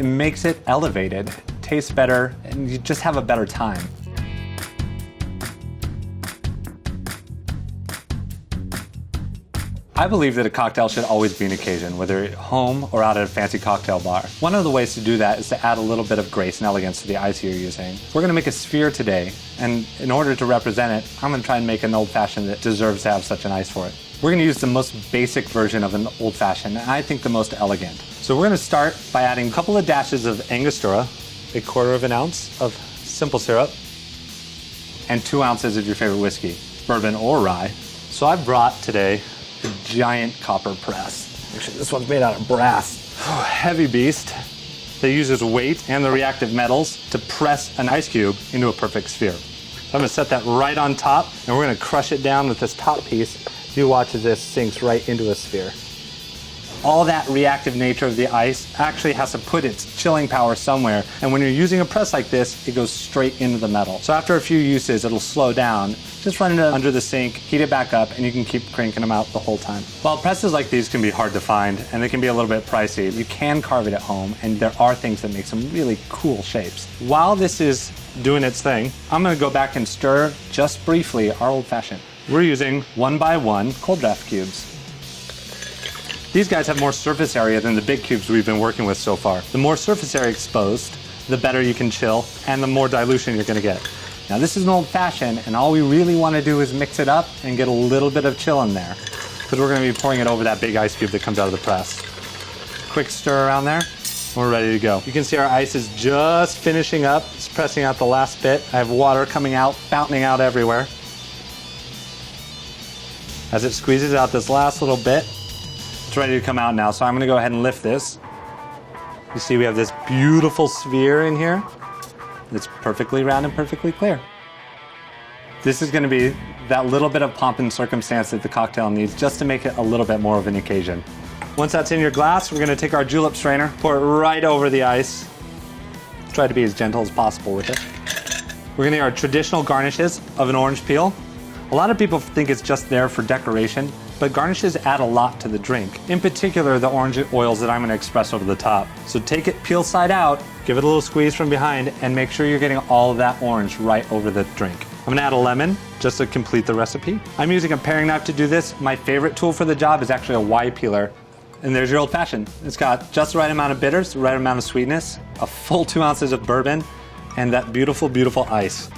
it makes it elevated, tastes better, and you just have a better time. I believe that a cocktail should always be an occasion, whether at home or out at a fancy cocktail bar. One of the ways to do that is to add a little bit of grace and elegance to the ice you're using. We're gonna make a sphere today, and in order to represent it, I'm gonna try and make an old-fashioned that deserves to have such an ice for it. We're gonna use the most basic version of an old-fashioned, and I think the most elegant. So we're gonna start by adding a couple of dashes of angostura, 1/4 ounce of simple syrup, and 2 ounces of your favorite whiskey, bourbon or rye. So I brought today a giant copper press. Actually, this one's made out of brass. Heavy beast that uses weight and the reactive metals to press an ice cube into a perfect sphere. So I'm gonna set that right on top, and we're gonna crush it down with this top piece. You watch as this sinks right into a sphere. All that reactive nature of the ice actually has to put its chilling power somewhere, and when you're using a press like this, it goes straight into the metal. So after a few uses, it'll slow down. Just run it under the sink, heat it back up, and you can keep cranking them out the whole time. While presses like these can be hard to find, and they can be a little bit pricey, you can carve it at home, and there are things that make some really cool shapes. While this is doing its thing, I'm gonna go back and stir, just briefly, our old-fashioned. We're using 1x1 cold draft cubes. These guys have more surface area than the big cubes we've been working with so far. The more surface area exposed, the better you can chill, and the more dilution you're gonna get. Now this is an old-fashioned, and all we really wanna do is mix it up and get a little bit of chill in there, because we're gonna be pouring it over that big ice cube that comes out of the press. Quick stir around there, and we're ready to go. You can see our ice is just finishing up. It's pressing out the last bit. I have water coming out, fountaining out everywhere. As it squeezes out this last little bit, it's ready to come out now, so I'm gonna go ahead and lift this. You see we have this beautiful sphere in here. It's perfectly round and perfectly clear. This is gonna be that little bit of pomp and circumstance that the cocktail needs just to make it a little bit more of an occasion. Once that's in your glass, we're gonna take our julep strainer, pour it right over the ice. Try to be as gentle as possible with it. We're gonna get our traditional garnishes of an orange peel. A lot of people think it's just there for decoration, but garnishes add a lot to the drink. In particular, the orange oils that I'm gonna express over the top. So take it peel side out, give it a little squeeze from behind, and make sure you're getting all of that orange right over the drink. I'm gonna add a lemon just to complete the recipe. I'm using a paring knife to do this. My favorite tool for the job is actually a Y peeler. And there's your old fashioned. It's got just the right amount of bitters, the right amount of sweetness, a full 2 ounces of bourbon, and that beautiful, beautiful ice.